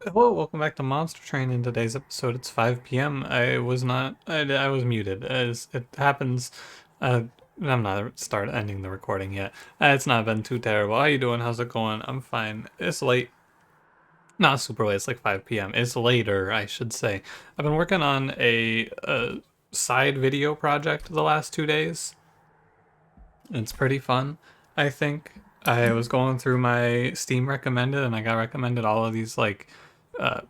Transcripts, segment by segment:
Hello, welcome back to Monster Train. In today's episode, it's 5 p.m. I was not, I was muted, as it happens. I'm not ending the recording yet. It's not been too terrible. How you doing? How's it going? I'm fine. It's late. Not super late, it's like 5 p.m. It's later, I should say. I've been working on a side video project the last 2 days. It's pretty fun, I think. I was going through my Steam recommended, and I got recommended all of these like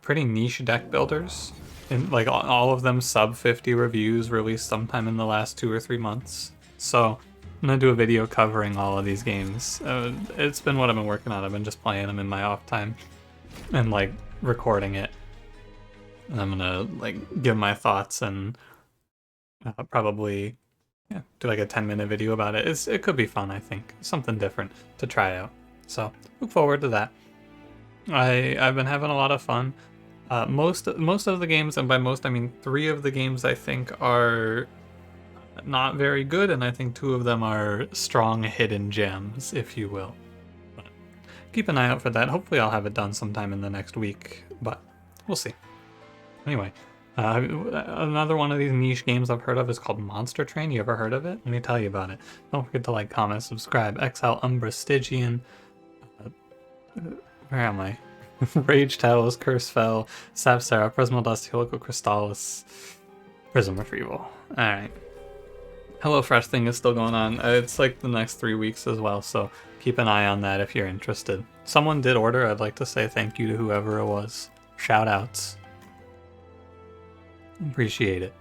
pretty niche deck builders, and like all of them sub 50 reviews released sometime in the last 2 or 3 months. So I'm gonna do a video covering all of these games. It's been what I've been working on. I've been just playing them in my off time and like recording it. And I'm gonna like give my thoughts and probably yeah, do like a 10-minute video about it. It could be fun, I think. Something different to try out. So look forward to that. I've been having a lot of fun. Most of the games, and by most I mean 3 of the games, I think are not very good, and I think 2 of them are strong hidden gems, if you will. But keep an eye out for that. Hopefully I'll have it done sometime in the next week, but we'll see. Anyway, another one of these niche games I've heard of is called Monster Train. You ever heard of it? Let me tell you about it. Don't forget to like, comment, subscribe. Exile, Umbra, Stygian. Where am I? Rage Talos, Curse Fell, Sapsara, Prismal Dust, Helical Crystallis, Prism Retrieval. Alright. HelloFresh thing is still going on. It's like the next 3 weeks as well, so keep an eye on that if you're interested. Someone did order. I'd like to say thank you to whoever it was. Shout outs. Appreciate it.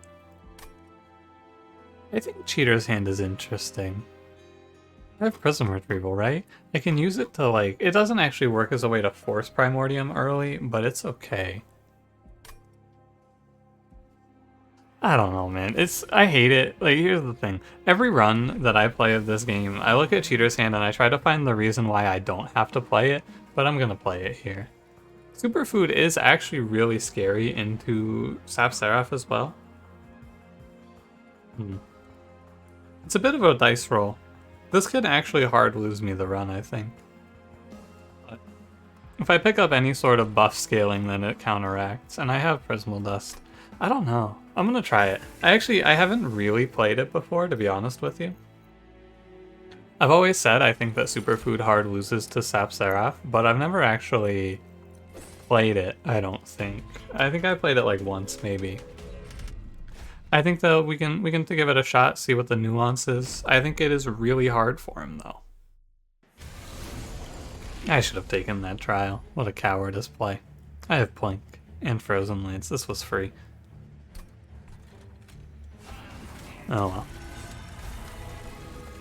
I think Cheater's Hand is interesting. I have Prism Retrieval, right? I can use it to like... It doesn't actually work as a way to force Primordium early, but it's okay. I don't know, man. I hate it. Like, here's the thing. Every run that I play of this game, I look at Cheater's Hand and I try to find the reason why I don't have to play it, but I'm gonna play it here. Superfood is actually really scary into Sapseraph as well. It's a bit of a dice roll. This could actually hard lose me the run, I think. But if I pick up any sort of buff scaling, then it counteracts, and I have Prismal Dust. I don't know. I'm gonna try it. I haven't really played it before, to be honest with you. I've always said I think that Superfood hard loses to Sapseraph, but I've never actually played it, I don't think. I think I played it like once, maybe. I think that we can give it a shot, see what the nuance is. I think it is really hard for him though. I should have taken that trial. What a cowardice play. I have Plink and Frozen Lance. This was free. Oh well.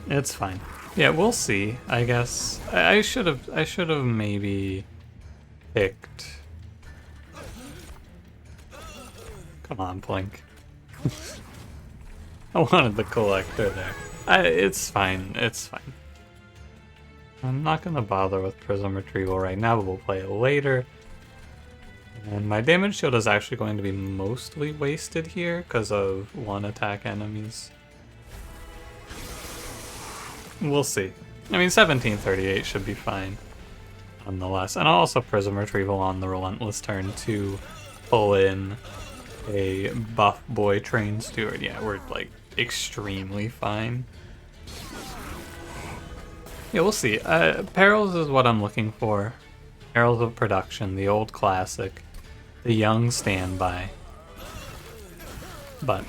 It's fine. Yeah, we'll see. I guess I should have maybe picked. Come on, Plink. I wanted the collector there. It's fine. It's fine. I'm not going to bother with Prism Retrieval right now, but we'll play it later. And my damage shield is actually going to be mostly wasted here because of 1-attack enemies. We'll see. I mean, 1738 should be fine, nonetheless. And I'll also Prism Retrieval on the Relentless turn to pull in a buff boy train steward. Yeah, we're like extremely fine. Yeah, we'll see. Perils is what I'm looking for. Perils of Production, the old classic. The young standby. But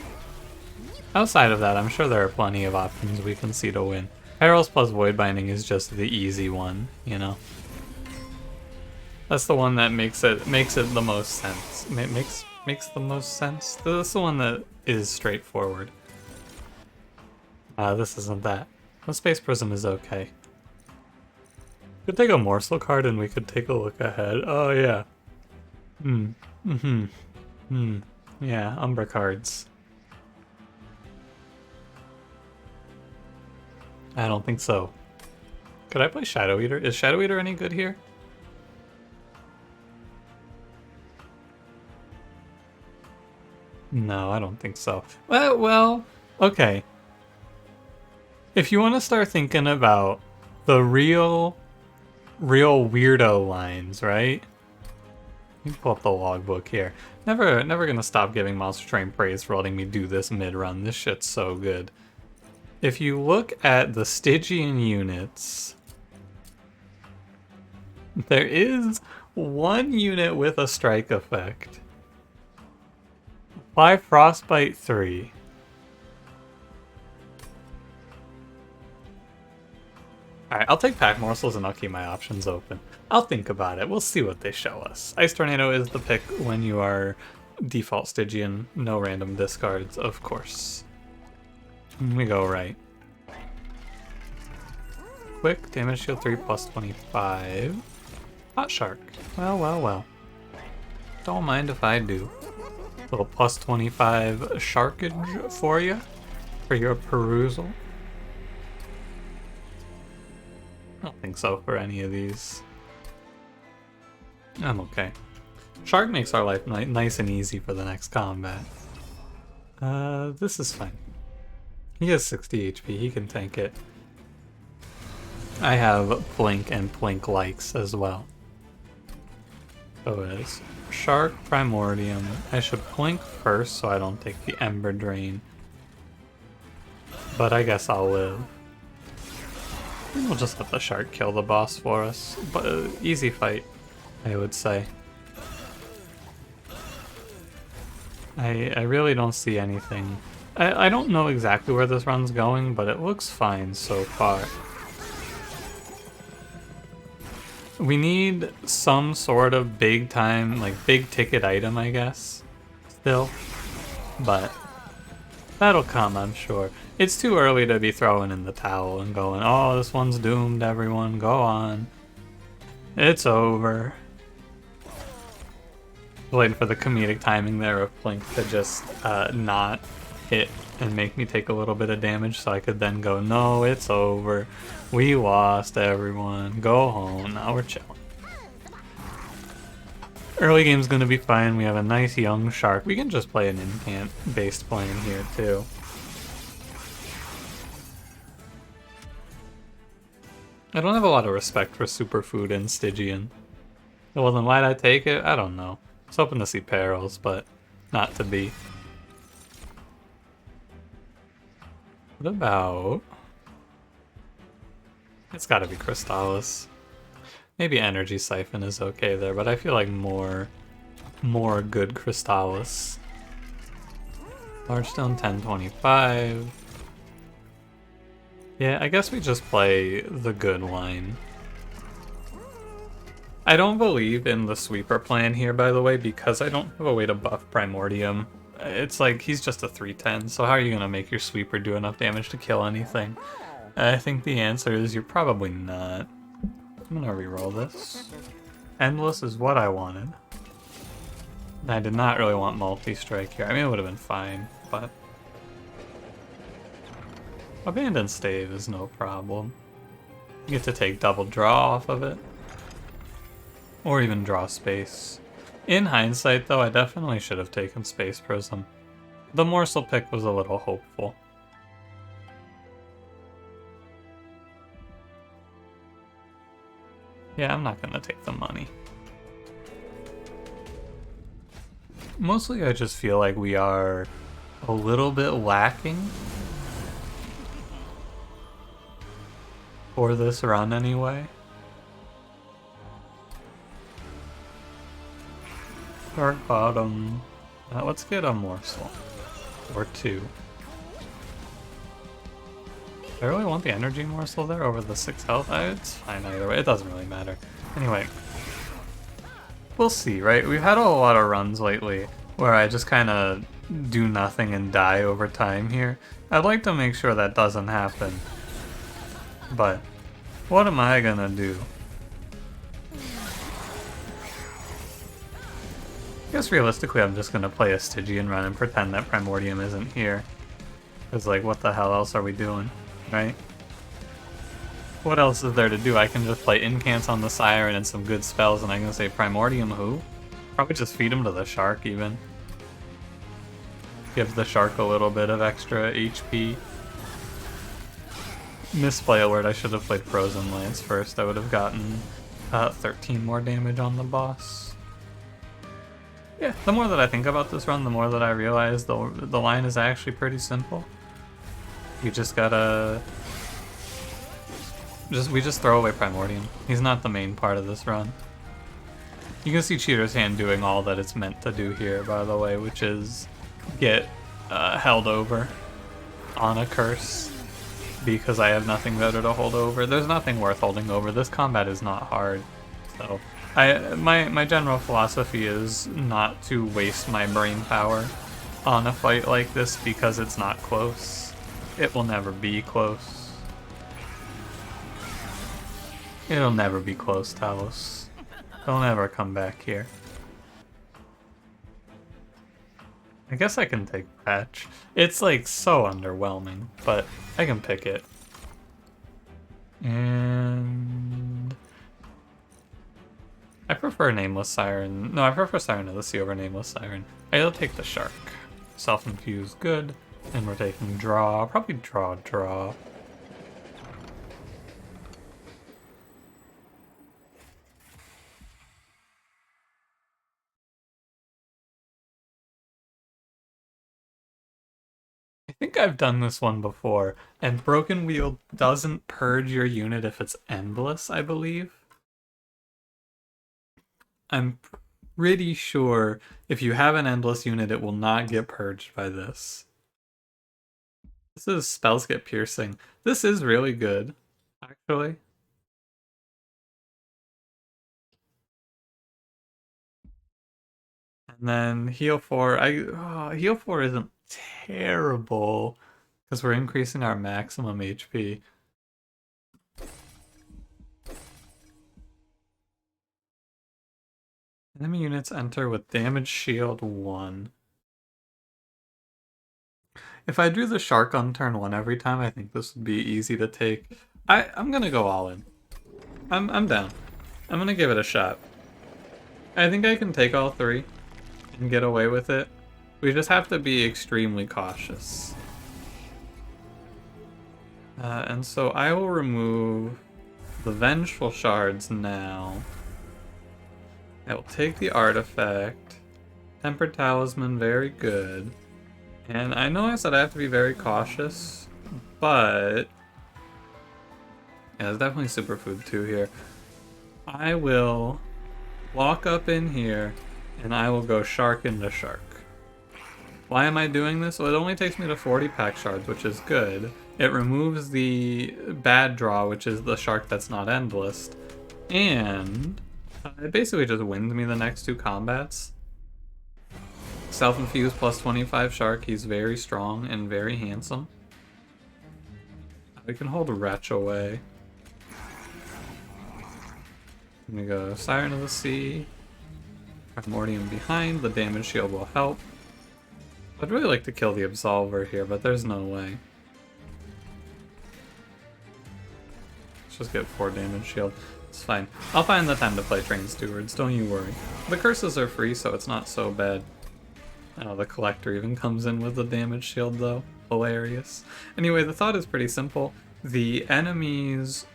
outside of that, I'm sure there are plenty of options we can see to win. Perils plus Void Binding is just the easy one, you know? That's the one that makes it the most sense. Makes the most sense. That's the one that is straightforward. This isn't that. The Space Prism is okay. Could take a morsel card and we could take a look ahead. Oh yeah. Yeah, Umbra cards. I don't think so. Could I play Shadow Eater? Is Shadow Eater any good here? No, I don't think so. Well, okay. If you want to start thinking about the real weirdo lines, right? Let me pull up the logbook here. Never gonna stop giving Monster Train praise for letting me do this mid-run. This shit's so good. If you look at the Stygian units, there is one unit with a strike effect. Apply Frostbite 3. Alright, I'll take pack morsels and I'll keep my options open. I'll think about it. We'll see what they show us. Ice Tornado is the pick when you are default Stygian. No random discards, of course. We go right. Quick, damage shield 3 plus 25. Hot Shark. Well. Don't mind if I do. Little plus 25 sharkage for you, for your perusal. I don't think so for any of these. I'm okay. Shark makes our life nice and easy for the next combat. This is fine. He has 60 HP, he can tank it. I have Plink and Plink likes as well. So it is Shark, Primordium. I should Plink first so I don't take the Ember Drain. But I guess I'll live. We'll just let the Shark kill the boss for us. But easy fight, I would say. I really don't see anything. I don't know exactly where this run's going, but it looks fine so far. We need some sort of big time, like big ticket item, I guess, still. But that'll come, I'm sure. It's too early to be throwing in the towel and going, oh, this one's doomed, everyone, go on. It's over. Waiting for the comedic timing there of Plink to just not hit and make me take a little bit of damage so I could then go, no, it's over. We lost, everyone. Go home. Now we're chilling. Early game's gonna be fine. We have a nice young Shark. We can just play an incant-based plane here, too. I don't have a lot of respect for Superfood and Stygian. Well, then why'd I take it? I don't know. I was hoping to see Perils, but not to be. What about... It's gotta be Crystallis. Maybe Energy Siphon is okay there, but I feel like more good Crystallis. Large Stone 1025. Yeah, I guess we just play the good line. I don't believe in the sweeper plan here, by the way, because I don't have a way to buff Primordium. It's like, he's just a 310, so how are you going to make your sweeper do enough damage to kill anything? I think the answer is you're probably not. I'm going to reroll this. Endless is what I wanted. I did not really want multi-strike here. I mean, it would have been fine, but... Abandoned Stave is no problem. You get to take double draw off of it. Or even draw space. In hindsight, though, I definitely should have taken Space Prism. The morsel pick was a little hopeful. Yeah, I'm not gonna take the money. Mostly I just feel like we are a little bit lacking for this run anyway. Dark Bottom. Let's get a morsel. Or two. I really want the energy morsel there over the 6 health. It's fine either way. It doesn't really matter. Anyway. We'll see, right? We've had a lot of runs lately where I just kind of do nothing and die over time here. I'd like to make sure that doesn't happen. But what am I gonna do? I guess realistically I'm just gonna play a Stygian run and pretend that Primordium isn't here. Cause like, what the hell else are we doing, right? What else is there to do? I can just play Incants on the Siren and some good spells and I can say Primordium who? Probably just feed him to the Shark even. Give the Shark a little bit of extra HP. Misplay alert, I should have played Frozen Lance first. I would have gotten 13 more damage on the boss. Yeah, the more that I think about this run, the more that I realize the line is actually pretty simple. You just gotta... we just throw away Primordium. He's not the main part of this run. You can see Cheater's Hand doing all that it's meant to do here, by the way, which is get held over on a curse because I have nothing better to hold over. There's nothing worth holding over. This combat is not hard. So my general philosophy is not to waste my brain power on a fight like this because it's not close. It will never be close. It'll never be close, Talos. They'll never come back here. I guess I can take Patch. It's like so underwhelming, but I can pick it. And I prefer Nameless Siren. No, I prefer Siren of the Sea over Nameless Siren. I'll take the Shark. Self-infuse, good. And we're taking Draw. Probably draw. I think I've done this one before, and Broken Wheel doesn't purge your unit if it's endless, I believe. I'm pretty sure if you have an endless unit, it will not get purged by this. This is Spells Get Piercing. This is really good, actually. And then Heal 4. Heal 4 isn't terrible because we're increasing our maximum HP. Enemy units enter with damage shield 1. If I drew the Shark on turn 1 every time, I think this would be easy to take. I'm gonna go all in. I'm down. I'm gonna give it a shot. I think I can take all 3 and get away with it. We just have to be extremely cautious. And so I will remove the Vengeful Shards now. I will take the Artifact. Tempered Talisman, very good. And I know I said I have to be very cautious, but... yeah, there's definitely Superfood 2 here. I will walk up in here, and I will go Shark into Shark. Why am I doing this? Well, it only takes me to 40 pack shards, which is good. It removes the bad draw, which is the Shark that's not endless. And it basically just wins me the next 2 combats. Self-infused plus 25 Shark, he's very strong and very handsome. We can hold Wretch away. We go Siren of the Sea. Primordium behind, the damage shield will help. I'd really like to kill the Absolver here, but there's no way. Let's just get 4 damage shield. It's fine. I'll find the time to play Train Stewards, don't you worry. The curses are free, so it's not so bad. Oh, the Collector even comes in with the damage shield, though. Hilarious. Anyway, the thought is pretty simple. The enemies...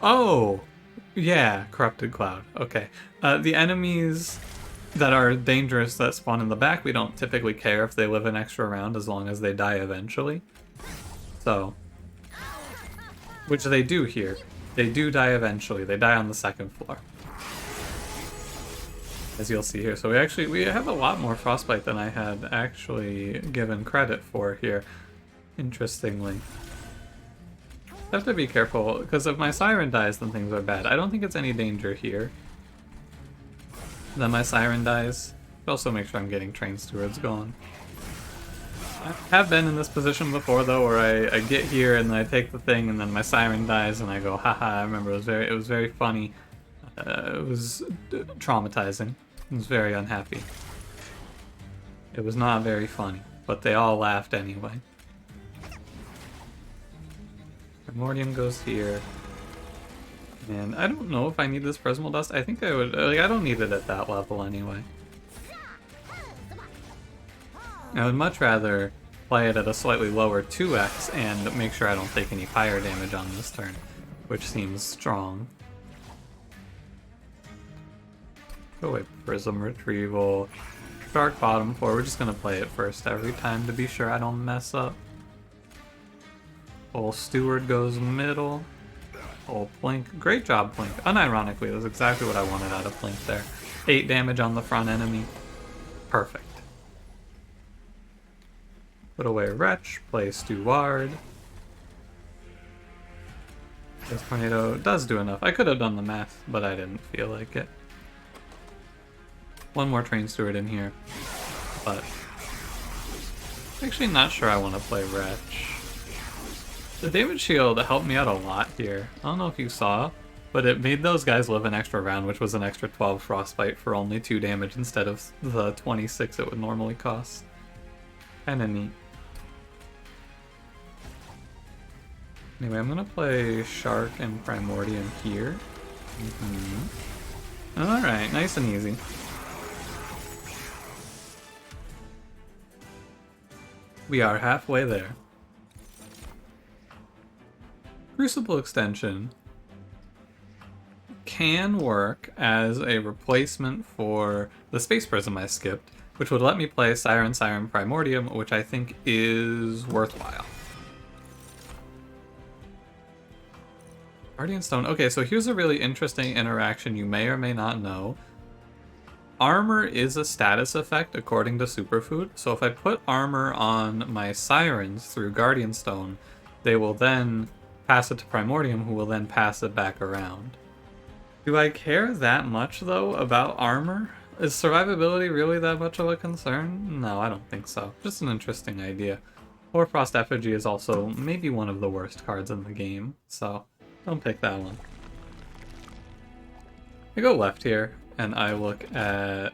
oh! Yeah, Corrupted Cloud. Okay. The enemies that are dangerous that spawn in the back, we don't typically care if they live an extra round as long as they die eventually. So, which they do here. They do die eventually. They die on the 2nd floor. As you'll see here. So we have a lot more Frostbite than I had actually given credit for here, interestingly. I have to be careful, because if my Siren dies, then things are bad. I don't think it's any danger here. Then my Siren dies. Also make sure I'm getting Train Stewards going. I have been in this position before, though, where I get here and I take the thing, and then my Siren dies, and I go, haha. I remember it was very funny. It was traumatizing. I was very unhappy. It was not very funny, but they all laughed anyway. Primordium goes here. And I don't know if I need this Prismal Dust. I think I would... like, I don't need it at that level anyway. I would much rather play it at a slightly lower 2x and make sure I don't take any fire damage on this turn. which seems strong. Go away, Prism Retrieval. Dark Bottom 4, we're just gonna play it first every time to be sure I don't mess up. Old Steward goes middle. Old Plink. Great job, Plink. Unironically, that's exactly what I wanted out of Plink there. 8 damage on the front enemy. Perfect. Put away Wretch, play Steward. This Tornado does do enough. I could have done the math, but I didn't feel like it. One more Train Steward in here, but actually not sure I want to play Wretch. The damage shield helped me out a lot here. I don't know if you saw, but it made those guys live an extra round, which was an extra 12 frostbite for only 2 damage instead of the 26 it would normally cost. Kinda neat. Anyway, I'm gonna play Shark and Primordium here. Alright, nice and easy. We are halfway there. Crucible Extension can work as a replacement for the Space Prism I skipped, which would let me play Siren Primordium, which I think is worthwhile. Guardian Stone. Okay, so here's a really interesting interaction you may or may not know. Armor is a status effect according to Superfood, so if I put armor on my Sirens through Guardian Stone, they will then pass it to Primordium, who will then pass it back around. Do I care that much, though, about armor? Is survivability really that much of a concern? No, I don't think so. Just an interesting idea. Hoarfrost Effigy is also maybe one of the worst cards in the game, so don't pick that one. I go left here, and I look at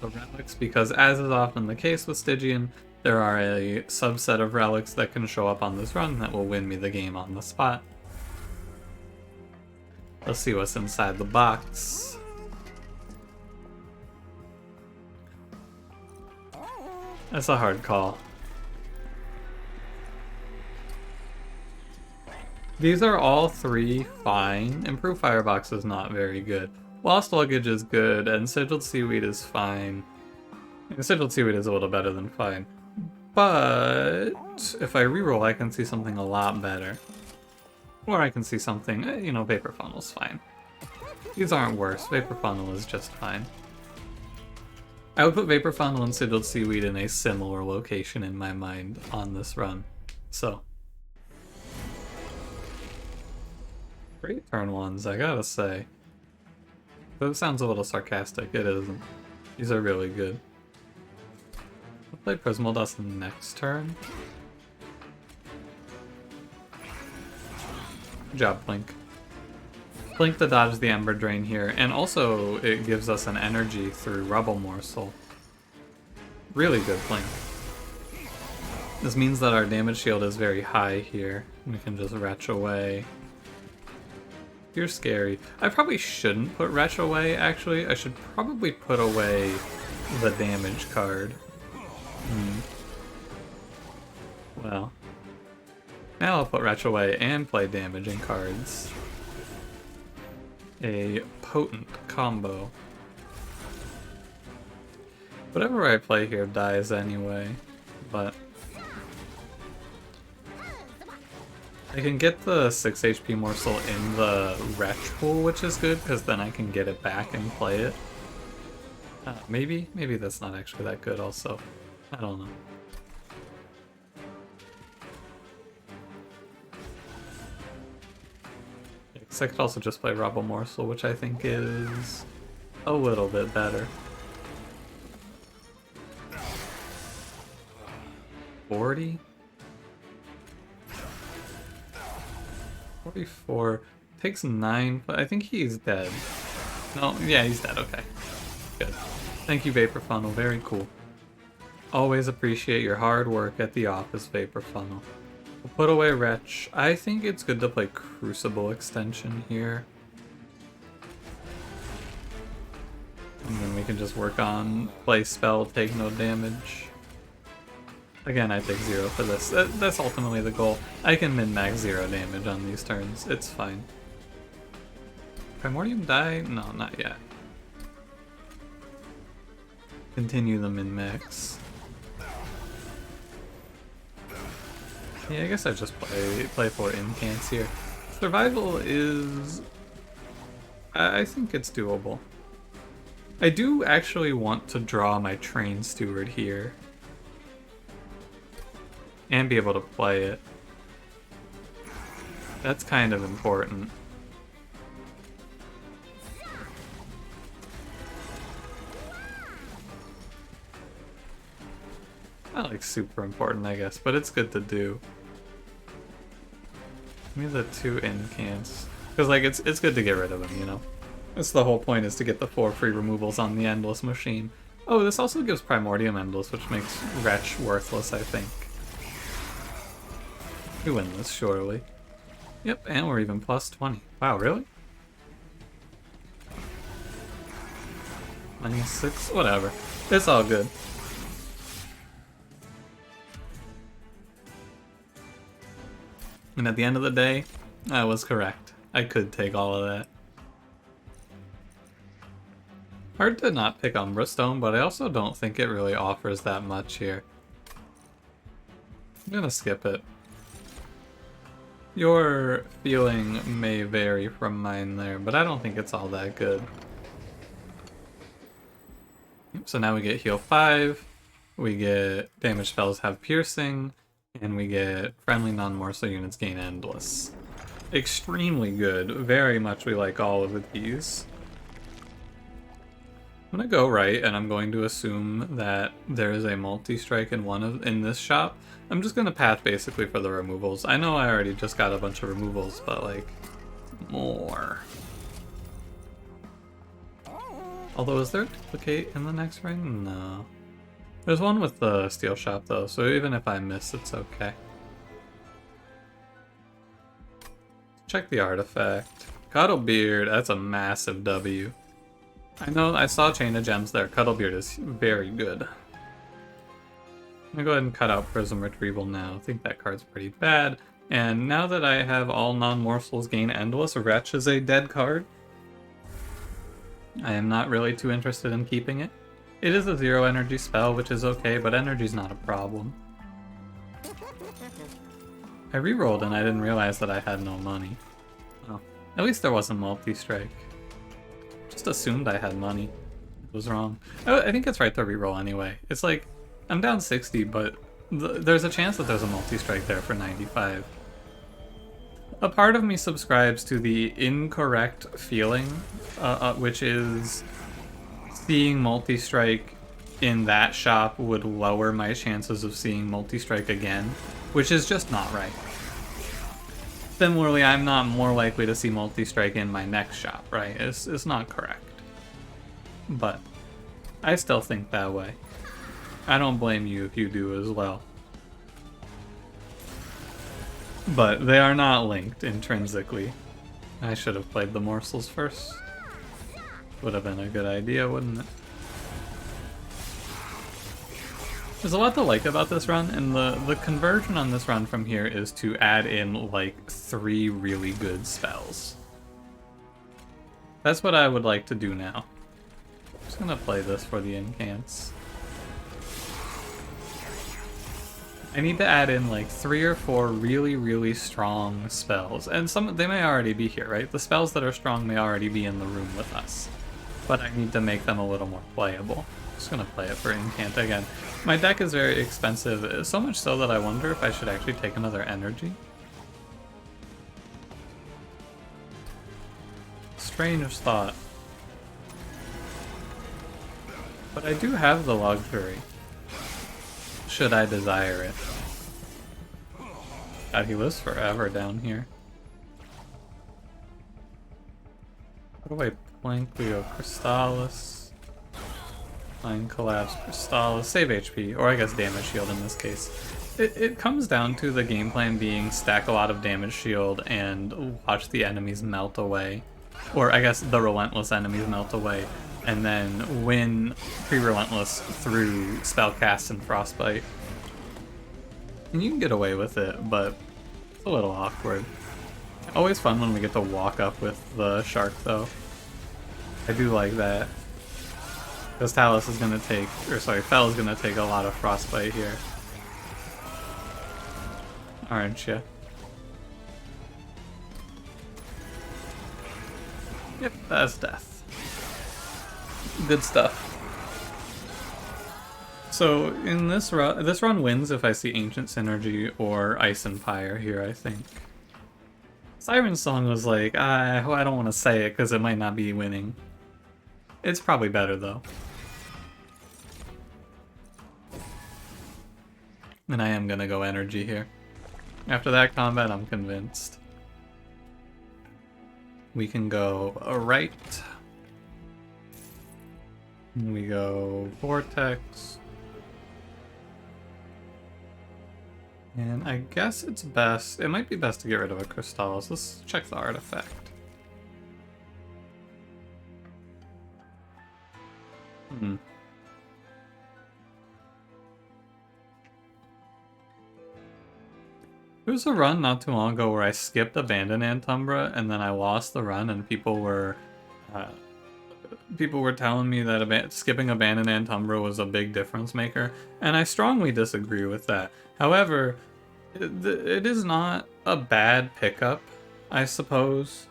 the relics, because as is often the case with Stygian, there are a subset of relics that can show up on this run that will win me the game on the spot. Let's see what's inside the box. That's a hard call. These are all 3 fine. Improved Firebox is not very good. Lost Luggage is good, and Sigiled Seaweed is fine. Sigiled Seaweed is a little better than fine. But if I reroll, I can see something a lot better. Or I can see something, you know, Vapor Funnel's fine. These aren't worse. Vapor Funnel is just fine. I would put Vapor Funnel and Sigiled Seaweed in a similar location in my mind on this run. So. Great turn ones, I gotta say. Though it sounds a little sarcastic, it isn't. These are really good. I'll play Prismal Dust next turn. Good job, Blink. Blink to dodge the Ember Drain here, and also it gives us an energy through Rubble Morsel. Really good Blink. This means that our damage shield is very high here. We can just retch away. You're scary. I probably shouldn't put Retch away, actually. I should probably put away the damage card. Well. Now I'll put Retch away and play damaging cards. A potent combo. Whatever I play here dies anyway, but I can get the 6 HP morsel in the Retch pool, which is good, because then I can get it back and play it. Maybe that's not actually that good also. I don't know. I could also just play Rubble Morsel, which I think is a little bit better. 40? 44. Takes 9, but I think he's dead. No, yeah, he's dead, okay. Good. Thank you, Vapor Funnel, very cool. Always appreciate your hard work at the office, Vapor Funnel. We'll put away Retch. I think it's good to play Crucible Extension here. And then we can just work on play spell, take no damage. Again, I take 0 for this. That's ultimately the goal. I can min-max 0 damage on these turns. It's fine. Primordium die? No, not yet. Continue the min-max. Yeah, I guess I just play for incants here. Survival is... I think it's doable. I do actually want to draw my Train Steward here. And be able to play it. That's kind of important. Not like super important, I guess, but it's good to do. Give me the 2 incants. Because like it's good to get rid of them, you know? That's the whole point, is to get the 4 free removals on the Endless Machine. Oh, this also gives Primordium Endless, which makes Wretch worthless, I think. We win this, surely. Yep, and we're even plus 20. Wow, really? -6? Whatever. It's all good. And at the end of the day, I was correct. I could take all of that. Hard to not pick Umbra Stone, but I also don't think it really offers that much here. I'm gonna skip it. Your feeling may vary from mine there, but I don't think it's all that good. So now we get heal 5, we get damage spells have piercing, and we get friendly non-morsel units gain endless. Extremely good. Very much we like all of these. I'm gonna go right, and I'm going to assume that there is a multi-strike in this shop. I'm just gonna path basically for the removals. I know I already just got a bunch of removals, but like, more. Although, is there a duplicate in the next ring? No. There's one with the steel shop though, so even if I miss, it's okay. Check the artifact. Cuddlebeard, that's a massive W. I know, I saw Chain of Gems there. Cuddlebeard is very good. I'm gonna go ahead and cut out Prism Retrieval now. I think that card's pretty bad. And now that I have all non-morsels gain Endless, Wretch is a dead card. I am not really too interested in keeping it. It is a 0 energy spell, which is okay, but energy's not a problem. I rerolled and I didn't realize that I had no money. Oh, at least there wasn't multi-strike. Just assumed I had money. It was wrong. I think it's right to reroll anyway. It's like, I'm down 60, but there's a chance that there's a multi-strike there for 95. A part of me subscribes to the incorrect feeling, which is seeing multi-strike in that shop would lower my chances of seeing multi-strike again, which is just not right. Similarly, I'm not more likely to see multi-strike in my next shop, right? It's not correct. But I still think that way. I don't blame you if you do as well. But they are not linked intrinsically. I should have played the morsels first. Would have been a good idea, wouldn't it? There's a lot to like about this run, and the conversion on this run from here is to add in like 3 really good spells. That's what I would like to do now. I'm just gonna play this for the incants. I need to add in like 3 or 4 really, really strong spells. And they may already be here, right? The spells that are strong may already be in the room with us. But I need to make them a little more playable. Just gonna play it for incant again. My deck is very expensive, so much so that I wonder if I should actually take another energy. Strange thought. But I do have the luxury, should I desire it. God, he lives forever down here. What do I plank? Leo Crystallis. Mind Collapse, Crystallis, save HP, or I guess damage shield in this case. It comes down to the game plan being stack a lot of damage shield and watch the enemies melt away. Or I guess the relentless enemies melt away, and then win pre-relentless through spellcast and frostbite. And you can get away with it, but it's a little awkward. Always fun when we get to walk up with the shark, though. I do like that. Because Talus is gonna take, or sorry, Fel is gonna take a lot of frostbite here. Aren't you? Yep, that's death. Good stuff. So in this run wins if I see Ancient Synergy or Ice and Fire here, I think. Siren's Song was like, I don't want to say it because it might not be winning. It's probably better though. And I am gonna go energy here. After that combat, I'm convinced. We can go right. We go Vortex. And I guess it's best, it might be best to get rid of a Crystallis. Let's check the artifact. There was a run not too long ago where I skipped Abandon Antumbra and then I lost the run and people were telling me that skipping Abandon Antumbra was a big difference maker, and I strongly disagree with that. However, it is not a bad pickup, I suppose.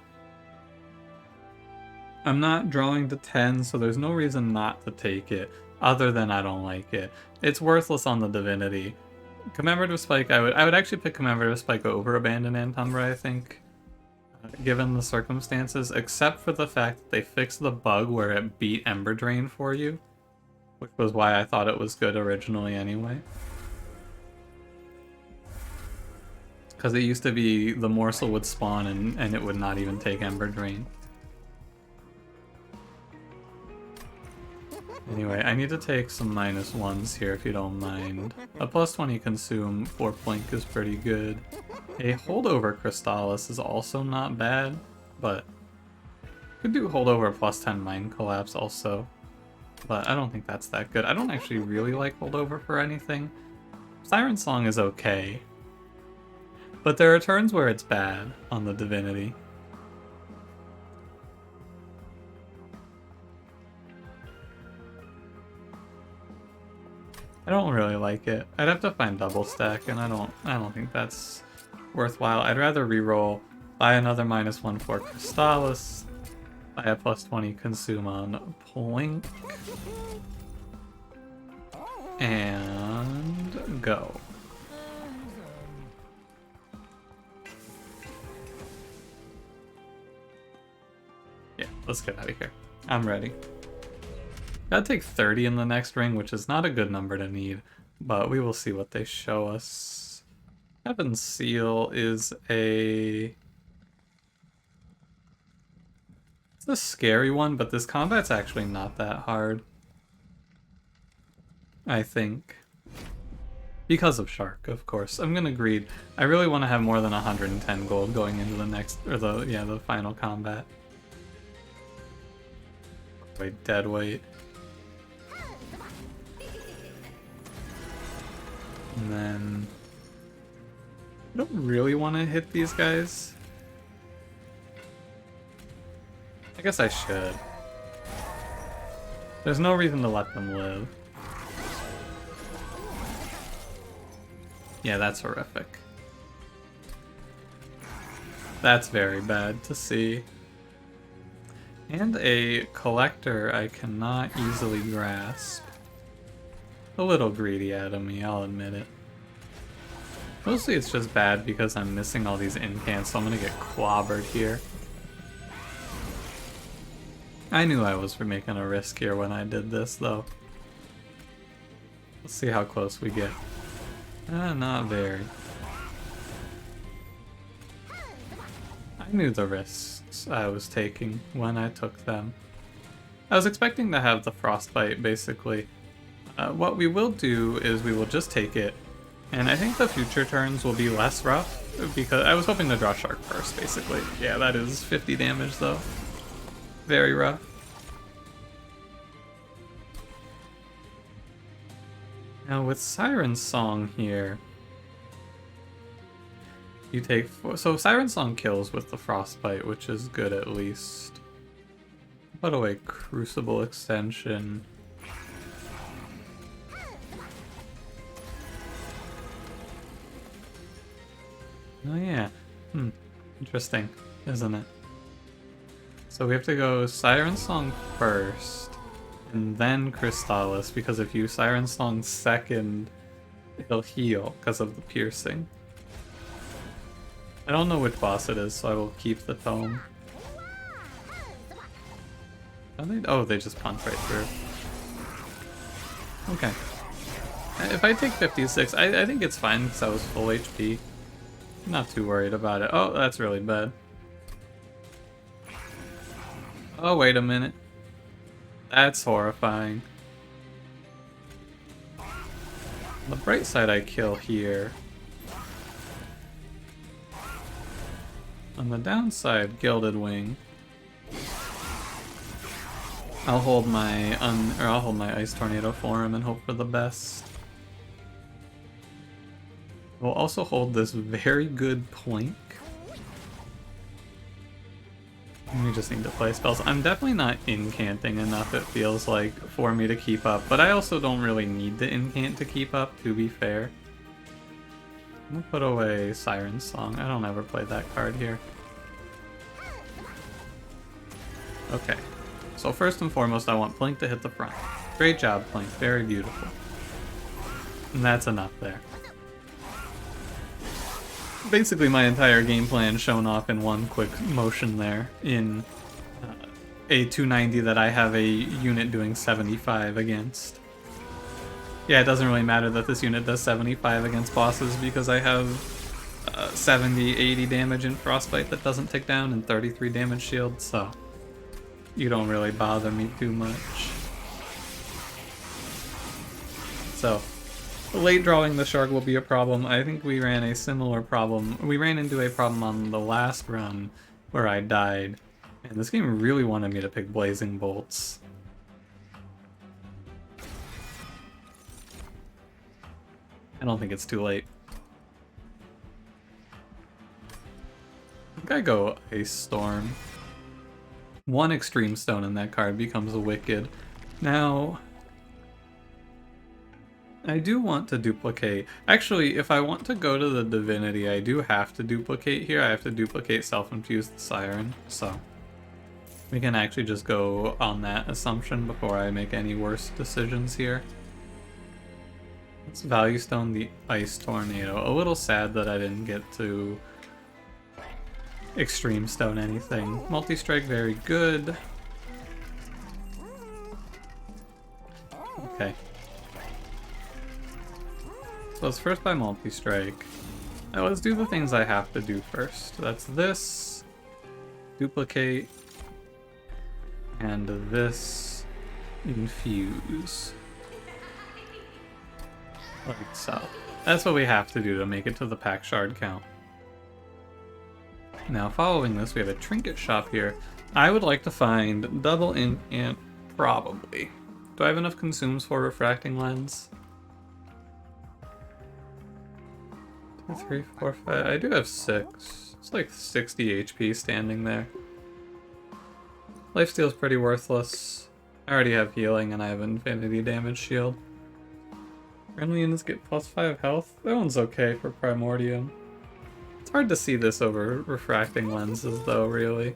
I'm not drawing to 10, so there's no reason not to take it, other than I don't like it. It's worthless on the Divinity. Commemorative Spike, I would actually pick Commemorative Spike over Abandon Antumbra, I think, given the circumstances, except for the fact that they fixed the bug where it beat Ember Drain for you, which was why I thought it was good originally anyway. Because it used to be the morsel would spawn and it would not even take Ember Drain. Anyway, I need to take some -1s here if you don't mind. A +20 consume for Plink is pretty good. A holdover Crystallis is also not bad, but could do holdover +10 Mind Collapse also. But I don't think that's that good. I don't actually really like holdover for anything. Siren Song is okay. But there are turns where it's bad on the Divinity. I don't really like it. I'd have to find double stack, and I don't think that's worthwhile. I'd rather reroll, buy another -1 for Crystallis, buy a +20 consume on Plink, and go. Yeah, let's get out of here. I'm ready. Gotta take 30 in the next ring, which is not a good number to need, but we will see what they show us. Heaven's Seal is it's a scary one, but this combat's actually not that hard, I think. Because of Shark, of course. I'm gonna greed. I really want to have more than 110 gold going into the next, or the final combat. Wait, dead weight. And then I don't really want to hit these guys. I guess I should. There's no reason to let them live. Yeah, that's horrific. That's very bad to see. And a collector I cannot easily grasp. A little greedy out of me, I'll admit it. Mostly it's just bad because I'm missing all these incants, so I'm gonna get clobbered here. I knew I was making a risk here when I did this, though. Let's see how close we get. Not very. I knew the risks I was taking when I took them. I was expecting to have the frostbite, basically. What we will do is we will just take it, and I think the future turns will be less rough, because I was hoping to draw Shark first, basically. Yeah, that is 50 damage, though. Very rough. Now, with Siren's Song here, You take 4. So Siren Song kills with the Frostbite, which is good at least. Put away Crucible Extension. Oh yeah. Interesting, isn't it? So we have to go Siren Song first, and then Crystallis, because if you Siren Song second, he'll heal because of the piercing. I don't know which boss it is, so I will keep the tome. Oh, they just punch right through. Okay. If I take 56, I think it's fine because I was full HP. Not too worried about it. Oh, that's really bad. Oh, wait a minute. That's horrifying. On the bright side, I kill here. On the downside, Gilded Wing. I'll hold my Ice Tornado for him and hope for the best. We'll also hold this very good Plink. We just need to play spells. I'm definitely not incanting enough, it feels like, for me to keep up, but I also don't really need to incant to keep up, to be fair. I'm gonna put away Siren Song. I don't ever play that card here. Okay. So first and foremost, I want Plink to hit the front. Great job, Plink. Very beautiful. And that's enough there. Basically my entire game plan shown off in one quick motion there in a 290 that I have a unit doing 75 against. Yeah, it doesn't really matter that this unit does 75 against bosses because I have 70, 80 damage in Frostbite that doesn't tick down and 33 damage shield, so you don't really bother me too much. So, late drawing the shark will be a problem. I think we ran a similar problem. We ran into a problem on the last run where I died. And this game really wanted me to pick Blazing Bolts. I don't think it's too late. I think I go Ice Storm. One Extreme Stone in that card becomes a Wicked. Now, I do want to duplicate. Actually, if I want to go to the Divinity, I do have to duplicate here. I have to duplicate Self-Infused Siren, so we can actually just go on that assumption before I make any worse decisions here. Let's Value Stone the Ice Tornado. A little sad that I didn't get to Extreme Stone anything. Multi-Strike, very good. Okay. So let's first buy Multi-Strike. Now let's do the things I have to do first. That's this, duplicate, and this, infuse. Like so. That's what we have to do to make it to the pack shard count. Now following this, we have a trinket shop here. I would like to find double incant, probably. Do I have enough consumes for refracting lens? 2, 3, 4, 5. I do have 6. It's like 60 HP standing there. Lifesteal's pretty worthless. I already have healing and I have infinity damage shield. Friendly units get plus 5 health. That one's okay for Primordium. It's hard to see this over refracting lenses though, really.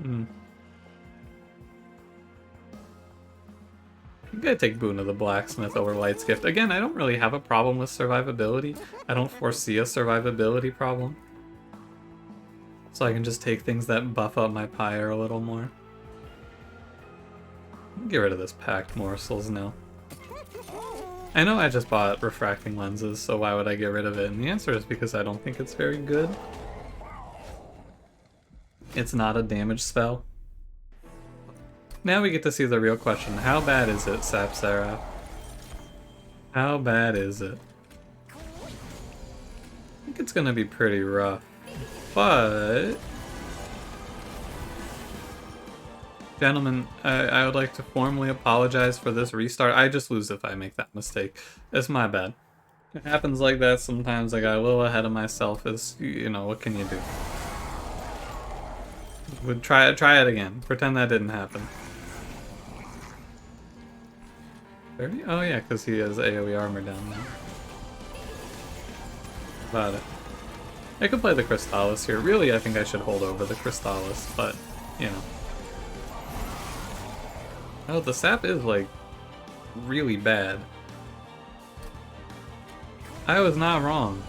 I'm gonna take Boon of the Blacksmith over Light's Gift. Again, I don't really have a problem with survivability. I don't foresee a survivability problem. So I can just take things that buff up my pyre a little more. Get rid of this Packed Morsels now. I know I just bought refracting lenses, so why would I get rid of it? And the answer is because I don't think it's very good. It's not a damage spell. Now we get to see the real question. How bad is it, Sapsarah? How bad is it? I think it's gonna be pretty rough, but... Gentlemen, I would like to formally apologize for this restart. I just lose if I make that mistake. It's my bad. It happens like that sometimes. I got a little ahead of myself. Is, you know, what can you do? Would try it again. Pretend that didn't happen. 30? Oh yeah, because he has AoE armor down there. About it. I could play the Crystallis here. Really, I think I should hold over the Crystallis, but, you know. Oh, the sap is, like, really bad. I was not wrong.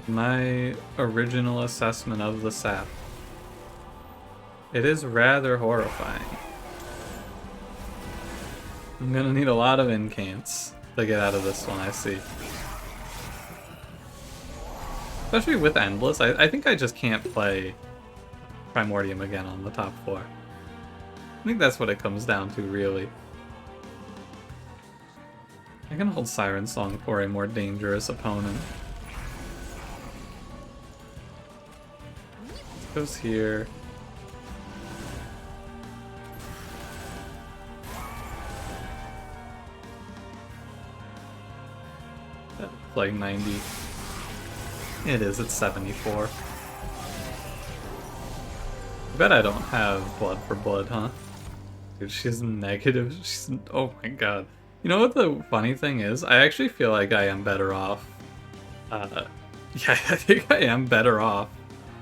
My original assessment of the sap. It is rather horrifying. I'm gonna need a lot of incants to get out of this one, I see. Especially with Endless, I think I just can't play Primordium again on the top 4. I think that's what it comes down to, really. I can hold Siren Song for a more dangerous opponent. Goes here. That's like 90. It is, it's 74. I bet I don't have blood for blood, huh? Dude, she's negative. She's, oh my god. You know what the funny thing is? I actually feel like I am better off. Yeah, I think I am better off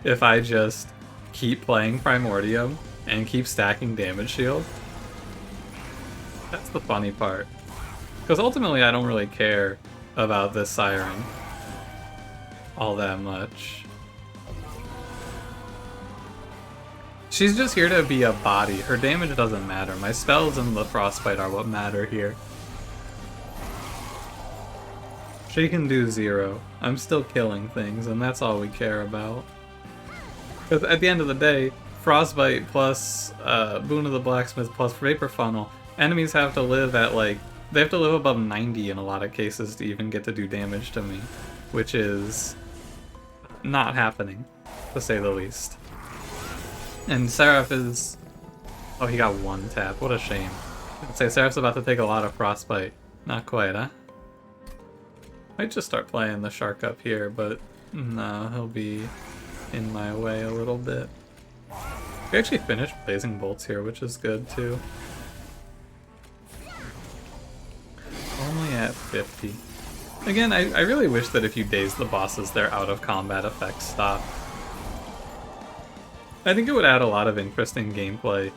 if I just keep playing Primordium and keep stacking damage shield. That's the funny part. Because ultimately I don't really care about this Siren all that much. She's just here to be a body. Her damage doesn't matter. My spells and the frostbite are what matter here. She can do 0. I'm still killing things, and that's all we care about. Because at the end of the day, frostbite plus Boon of the Blacksmith plus Vapor Funnel, enemies have to live at like, they have to live above 90 in a lot of cases to even get to do damage to me, which is not happening, to say the least. And Seraph is... oh, he got 1 tap. What a shame. I'd say Seraph's about to take a lot of frostbite. Not quite, huh? Might just start playing the shark up here, but no, he'll be in my way a little bit. We actually finished Blazing Bolts here, which is good too. Only at 50. Again, I really wish that if you daze the bosses, their out-of-combat effects stop. I think it would add a lot of interesting gameplay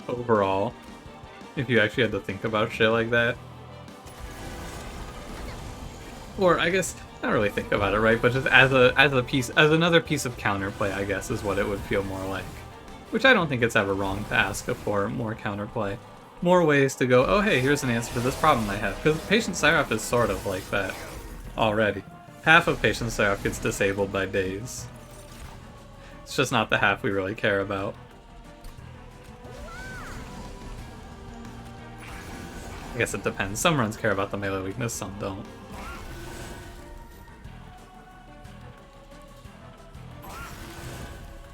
overall if you actually had to think about shit like that. Or I guess not really think about it, right? But just as another piece of counterplay, I guess, is what it would feel more like. Which I don't think it's ever wrong to ask for more counterplay. More ways to go, oh hey, here's an answer to this problem I have. Because Patient Seraph is sort of like that already. Half of Patient Seraph gets disabled by daze. It's just not the half we really care about. I guess it depends. Some runs care about the melee weakness, some don't.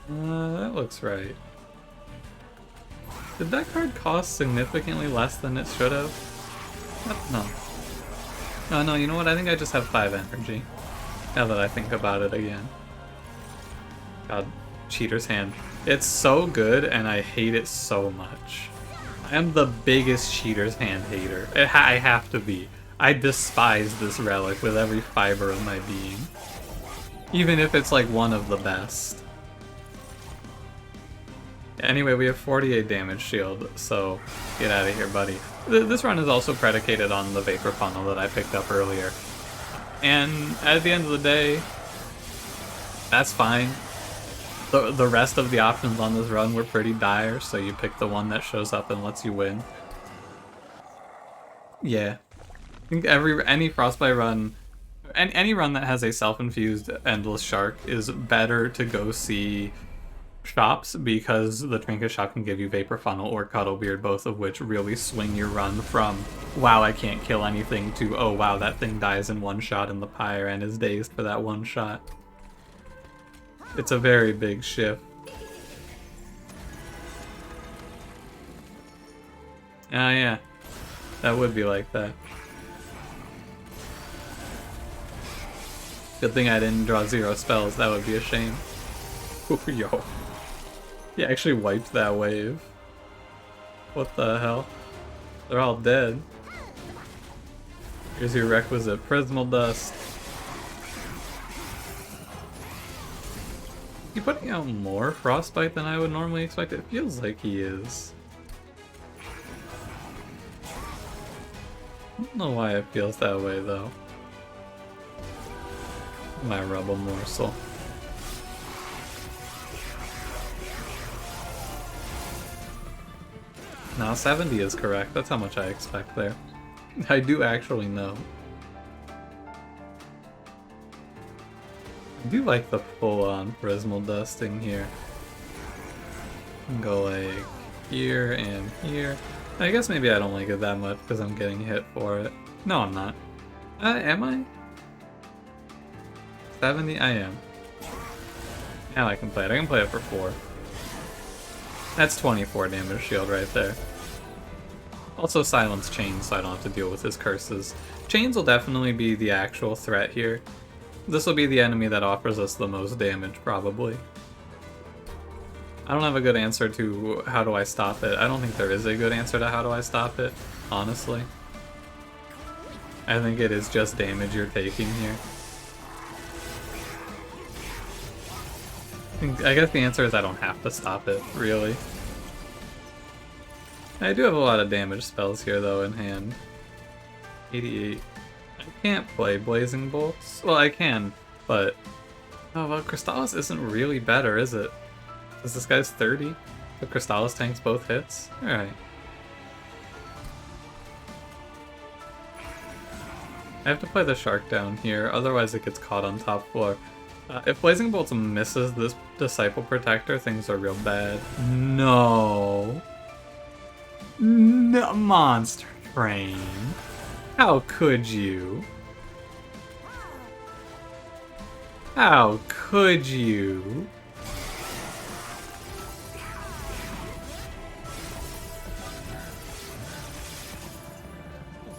That looks right. Did that card cost significantly less than it should have? No. Oh no, you know what? I think I just have 5 energy. Now that I think about it again. God, Cheater's Hand. It's so good, and I hate it so much. I am the biggest Cheater's Hand hater. I have to be. I despise this relic with every fiber of my being. Even if it's like one of the best. Anyway, we have 48 damage shield, so get out of here, buddy. This run is also predicated on the Vapor Funnel that I picked up earlier. And at the end of the day, that's fine. The rest of the options on this run were pretty dire, so you pick the one that shows up and lets you win. Yeah. I think any Frostbite run, any run that has a self-infused Endless Shark is better to go see shops, because the Trinket Shop can give you Vapor Funnel or Cuddlebeard, both of which really swing your run from, wow, I can't kill anything, to, oh wow, that thing dies in one shot in the pyre and is dazed for that one shot. It's a very big shift. Ah, yeah. That would be like that. Good thing I didn't draw 0 spells, that would be a shame. Ooh, yo. He actually wiped that wave. What the hell? They're all dead. Here's your requisite Prismal Dust. Is he putting out more Frostbite than I would normally expect? It feels like he is. I don't know why it feels that way though. My Rubble Morsel. Now 70 is correct, that's how much I expect there. I do actually know. I do like the full-on Prismal Dusting here. Go like here and here. I guess maybe I don't like it that much because I'm getting hit for it. No, I'm not. Am I? 70? I am. Now I can play it. I can play it for 4. That's 24 damage shield right there. Also silence Chains so I don't have to deal with his curses. Chains will definitely be the actual threat here. This will be the enemy that offers us the most damage, probably. I don't have a good answer to how do I stop it. I don't think there is a good answer to how do I stop it, honestly. I think it is just damage you're taking here. I guess the answer is I don't have to stop it, really. I do have a lot of damage spells here, though, in hand. 88. I can't play Blazing Bolts. Well, I can, but... Oh, well, Crystallis isn't really better, is it? Because this guy's 30? The Crystallis tanks both hits? Alright. I have to play the Shark down here, otherwise it gets caught on top floor. If Blazing Bolts misses this Disciple Protector, things are real bad. No. No, Monster Train. How could you? How could you?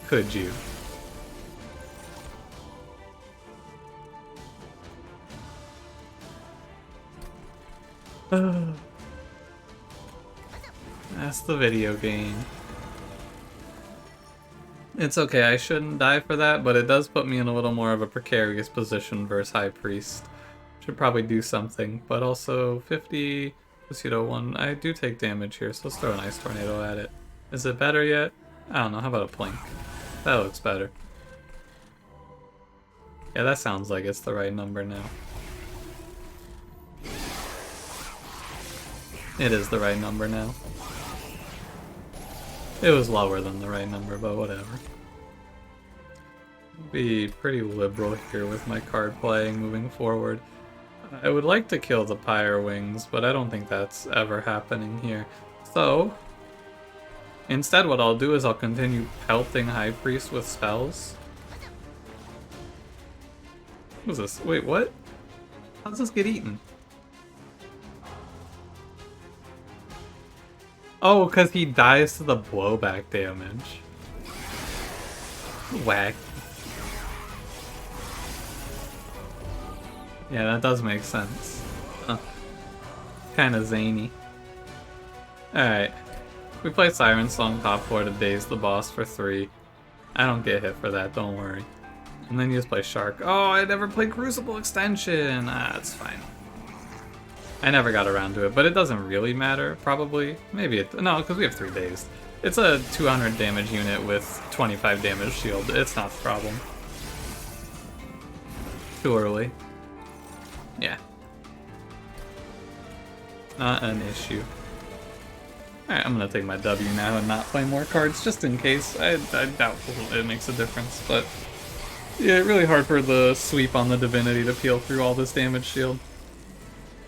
Could you? That's the video game. It's okay, I shouldn't die for that, but it does put me in a little more of a precarious position versus High Priest. Should probably do something, but also 50, Pseudo 1. I do take damage here, so let's throw an Ice Tornado at it. Is it better yet? I don't know, how about a Plink? That looks better. Yeah, that sounds like it's the right number now. It is the right number now. It was lower than the right number, but whatever. Be pretty liberal here with my card playing moving forward. I would like to kill the Pyre Wings, but I don't think that's ever happening here. So, instead what I'll do is I'll continue pelting High Priest with spells. What is this? Wait, what? How does this get eaten? Oh, because he dies to the blowback damage. Whack. Yeah, that does make sense. Kinda zany. Alright. We play Siren Song top 4 to daze the boss for 3. I don't get hit for that, don't worry. And then you just play Shark. Oh, I never played Crucible Extension! Ah, it's fine. I never got around to it, but it doesn't really matter, probably. Maybe it... No, because we have 3 days. It's a 200 damage unit with 25 damage shield. It's not the problem. Too early. Yeah. Not an issue. Alright, I'm gonna take my W now and not play more cards, just in case. I doubt it makes a difference, but... Yeah, really hard for the sweep on the Divinity to peel through all this damage shield.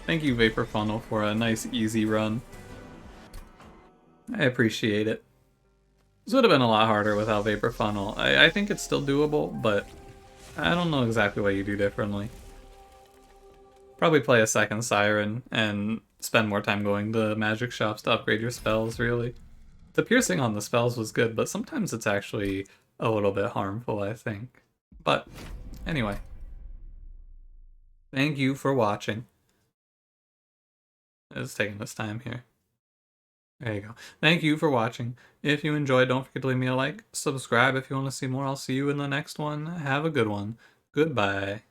Thank you, Vapor Funnel, for a nice, easy run. I appreciate it. This would have been a lot harder without Vapor Funnel. I think it's still doable, but I don't know exactly what you do differently. Probably play a second Siren and spend more time going to magic shops to upgrade your spells, really. The piercing on the spells was good, but sometimes it's actually a little bit harmful, I think. But, anyway. Thank you for watching. It's taking this time here. There you go. Thank you for watching. If you enjoyed, don't forget to leave me a like. Subscribe if you want to see more. I'll see you in the next one. Have a good one. Goodbye.